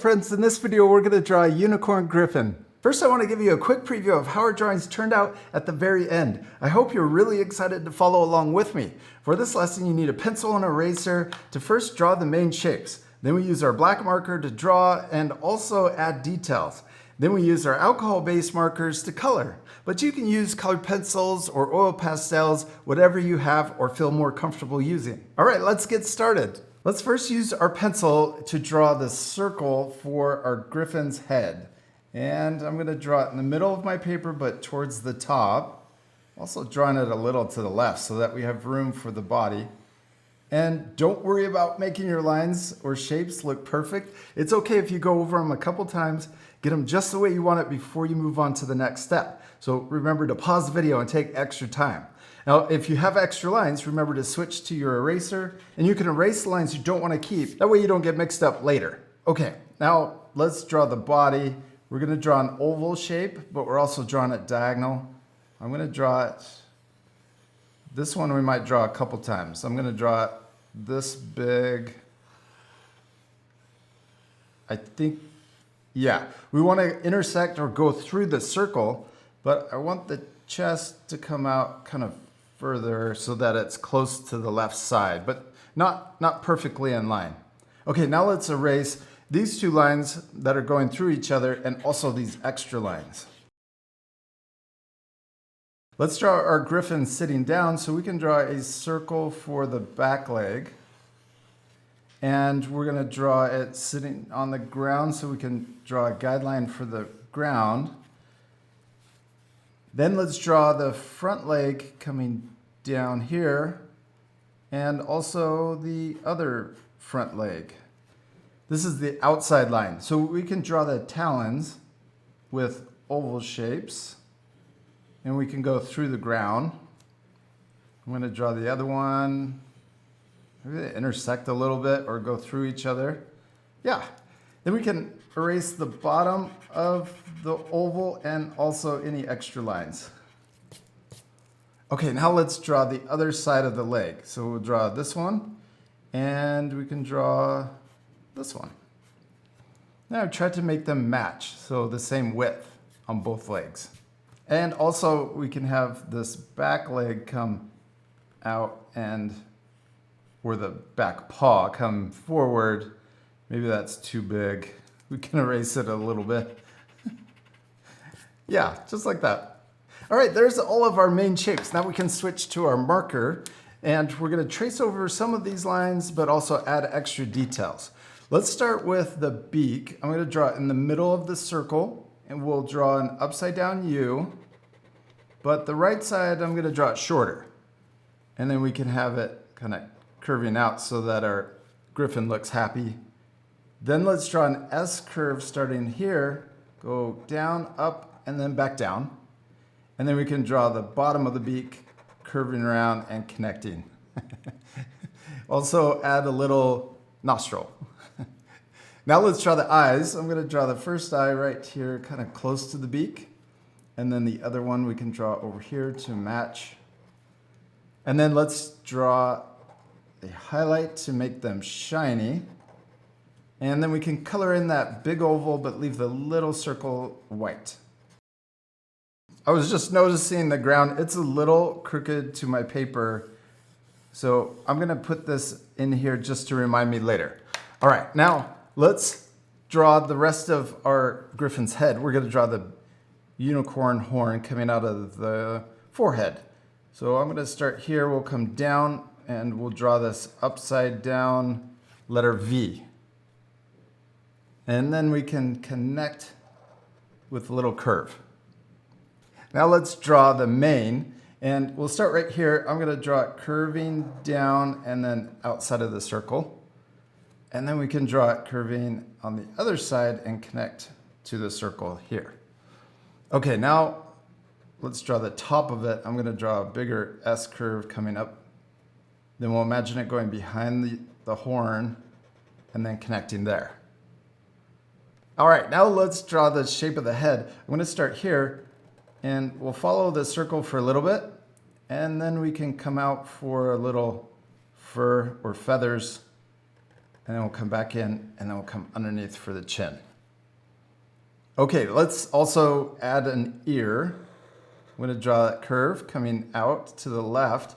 friends, in this video we're going to draw a unicorn griffin. First I want to give you a quick preview of how our drawings turned out at the very end. I hope you're really excited to follow along with me. For this lesson you need a pencil and eraser to first draw the main shapes. Then we use our black marker to draw and also add details. Then we use our alcohol-based markers to color. But you can use colored pencils or oil pastels, whatever you have or feel more comfortable using. All right, let's get started. Let's first use our pencil to draw the circle for our griffin's head. And I'm going to draw it in the middle of my paper, but towards the top. Also drawing it a little to the left so that we have room for the body. And don't worry about making your lines or shapes look perfect. It's okay if you go over them a couple times, get them just the way you want it before you move on to the next step. So remember to pause the video and take extra time. Now, if you have extra lines, remember to switch to your eraser, and you can erase the lines you don't want to keep. That way you don't get mixed up later. Okay, now let's draw the body. We're going to draw an oval shape, but we're also drawing it diagonal. I'm going to draw it. This one we might draw a couple times. I'm going to draw it this big. I think, yeah, we want to intersect or go through the circle, but I want the chest to come out kind of further so that it's close to the left side, but not perfectly in line. Okay, now let's erase these two lines that are going through each other and also these extra lines. Let's draw our griffin sitting down so we can draw a circle for the back leg. And we're going to draw it sitting on the ground so we can draw a guideline for the ground. Then let's draw the front leg coming down here and also the other front leg. This is the outside line. So we can draw the talons with oval shapes and we can go through the ground. I'm going to draw the other one. Maybe they intersect a little bit or go through each other. Yeah. Then we can erase the bottom of the oval and also any extra lines. Okay, now let's draw the other side of the leg. So we'll draw this one and we can draw this one. Now I've tried to make them match, so the same width on both legs. And also we can have this back leg come out and or the back paw come forward. Maybe that's too big. We can erase it a little bit. Yeah, just like that. All right, there's all of our main shapes. Now we can switch to our marker and we're going to trace over some of these lines but also add extra details. Let's start with the beak. I'm going to draw it in the middle of the circle and we'll draw an upside down U, but the right side I'm going to draw it shorter. And then we can have it kind of curving out so that our griffin looks happy. Then let's draw an S curve starting here, go down, up, and then back down. And then we can draw the bottom of the beak curving around and connecting. Also add a little nostril. Now let's draw the eyes. I'm going to draw the first eye right here, kind of close to the beak. And then the other one we can draw over here to match. And then let's draw a highlight to make them shiny. And then we can color in that big oval but leave the little circle white. I was just noticing the ground, it's a little crooked to my paper. So I'm going to put this in here just to remind me later. All right, now let's draw the rest of our griffin's head. We're going to draw the unicorn horn coming out of the forehead. So I'm going to start here, we'll come down and we'll draw this upside down letter V. And then we can connect with a little curve. Now let's draw the mane, and we'll start right here. I'm going to draw it curving down and then outside of the circle. And then we can draw it curving on the other side and connect to the circle here. Okay, now let's draw the top of it. I'm going to draw a bigger S curve coming up. Then we'll imagine it going behind the horn and then connecting there. All right, now let's draw the shape of the head. I'm going to start here and we'll follow the circle for a little bit and then we can come out for a little fur or feathers and then we'll come back in, and then we'll come underneath for the chin. Okay, let's also add an ear. I'm going to draw that curve coming out to the left,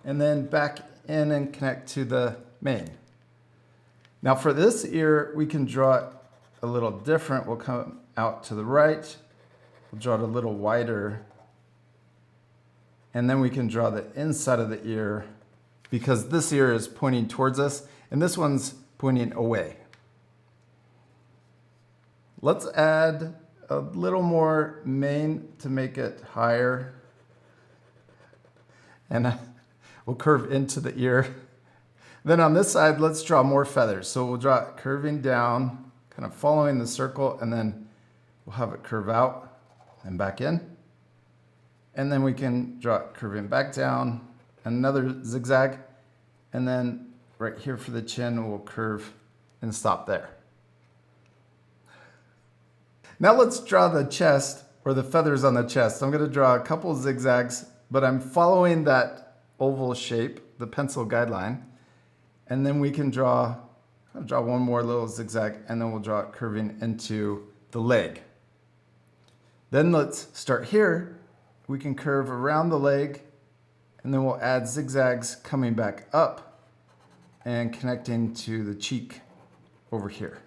and then back in and connect to the mane. Now for this ear, we can draw it a little different. We'll come out to the right, we'll draw it a little wider, and then we can draw the inside of the ear because this ear is pointing towards us and this one's pointing away. Let's add a little more mane to make it higher, and we'll curve into the ear. Then on this side, let's draw more feathers. So we'll draw it curving down, kind of following the circle, and then we'll have it curve out and back in. And then we can draw it curving back down, another zigzag, and then right here for the chin, we'll curve and stop there. Now let's draw the chest, or the feathers on the chest. I'm going to draw a couple zigzags, but I'm following that oval shape, the pencil guideline. And then we can I'll draw one more little zigzag, and then we'll draw it curving into the leg. Then let's start here. We can curve around the leg, and then we'll add zigzags coming back up and connecting to the cheek over here.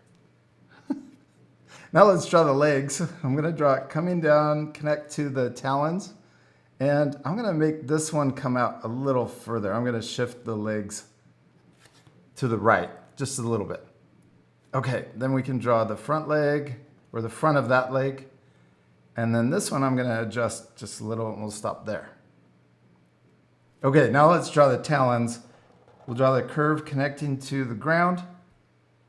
Now let's draw the legs. I'm going to draw it coming down, connect to the talons, and I'm going to make this one come out a little further. I'm going to shift the legs to the right, just a little bit. Okay, then we can draw the front leg, or the front of that leg, and then this one I'm going to adjust just a little, and we'll stop there. Okay, now let's draw the talons. We'll draw the curve connecting to the ground.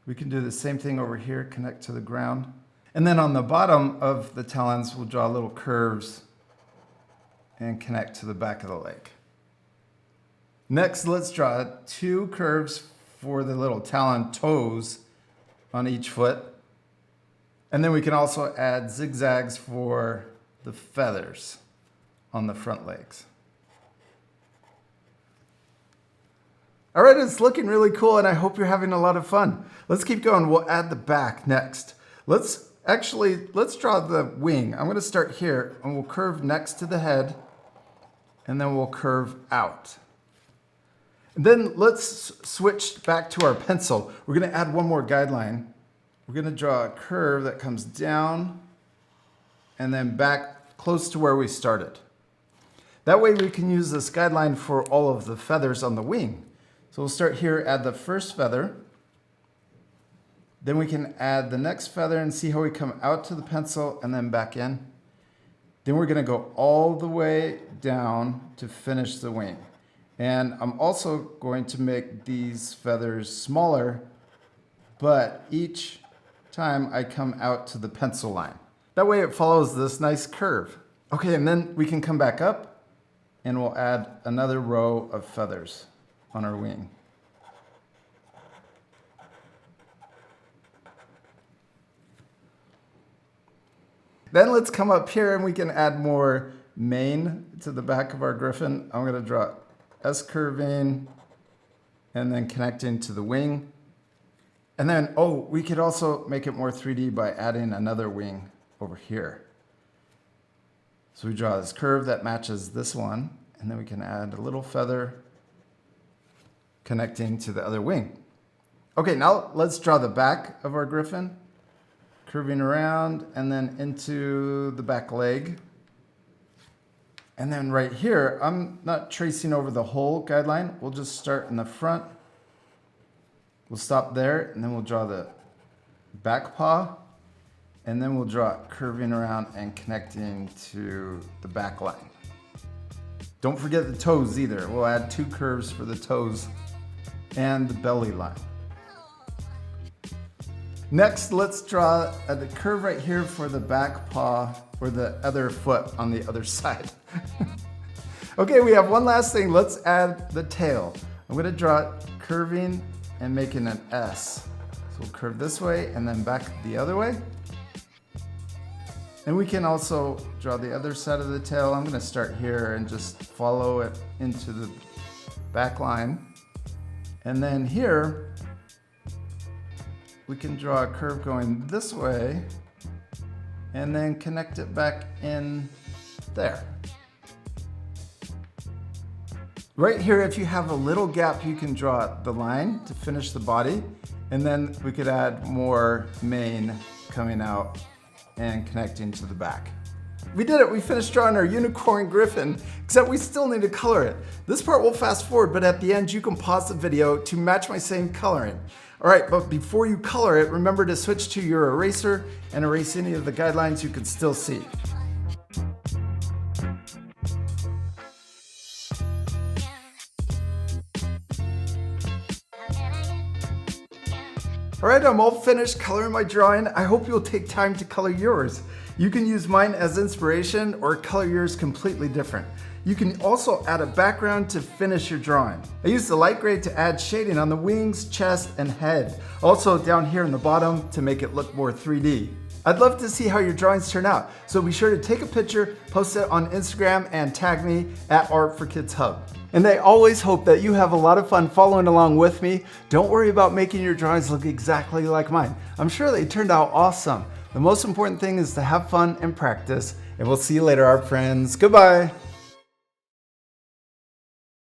We can do the same thing over here, connect to the ground. And then on the bottom of the talons, we'll draw little curves and connect to the back of the leg. Next, let's draw two curves for the little talon toes on each foot. And then we can also add zigzags for the feathers on the front legs. All right, it's looking really cool, and I hope you're having a lot of fun. Let's keep going. We'll add the back next. Let's draw the wing. I'm going to start here, and we'll curve next to the head, and then we'll curve out. And then let's switch back to our pencil. We're going to add one more guideline. We're going to draw a curve that comes down and then back close to where we started. That way we can use this guideline for all of the feathers on the wing. So we'll start here, add the first feather. Then we can add the next feather and see how we come out to the pencil and then back in. Then we're going to go all the way down to finish the wing. And I'm also going to make these feathers smaller, but each time I come out to the pencil line. That way it follows this nice curve. Okay, and then we can come back up and we'll add another row of feathers on our wing. Then let's come up here and we can add more mane to the back of our griffin. I'm going to draw S curving and then connecting to the wing. And then, we could also make it more 3D by adding another wing over here. So we draw this curve that matches this one, and then we can add a little feather connecting to the other wing. Okay, now let's draw the back of our griffin, curving around and then into the back leg. And then right here, I'm not tracing over the whole guideline. We'll just start in the front. We'll stop there, and then we'll draw the back paw, and then we'll draw it curving around and connecting to the back line. Don't forget the toes either. We'll add two curves for the toes and the belly line. Next, let's draw the curve right here for the back paw or the other foot on the other side. Okay, we have one last thing. Let's add the tail. I'm going to draw it curving and making an S. So we'll curve this way and then back the other way. And we can also draw the other side of the tail. I'm going to start here and just follow it into the back line. And then here, we can draw a curve going this way and then connect it back in there. Right here, if you have a little gap, you can draw the line to finish the body, and then we could add more mane coming out and connecting to the back. We did it, we finished drawing our unicorn griffin, except we still need to color it. This part will fast forward, but at the end you can pause the video to match my same coloring. All right, but before you color it, remember to switch to your eraser and erase any of the guidelines you can still see. All right, I'm all finished coloring my drawing. I hope you'll take time to color yours. You can use mine as inspiration or color yours completely different. You can also add a background to finish your drawing. I used the light gray to add shading on the wings, chest, and head. Also down here in the bottom to make it look more 3D. I'd love to see how your drawings turn out, so be sure to take a picture, post it on Instagram, and tag me at Art for Kids Hub. And I always hope that you have a lot of fun following along with me. Don't worry about making your drawings look exactly like mine. I'm sure they turned out awesome. The most important thing is to have fun and practice, and we'll see you later, art friends. Goodbye.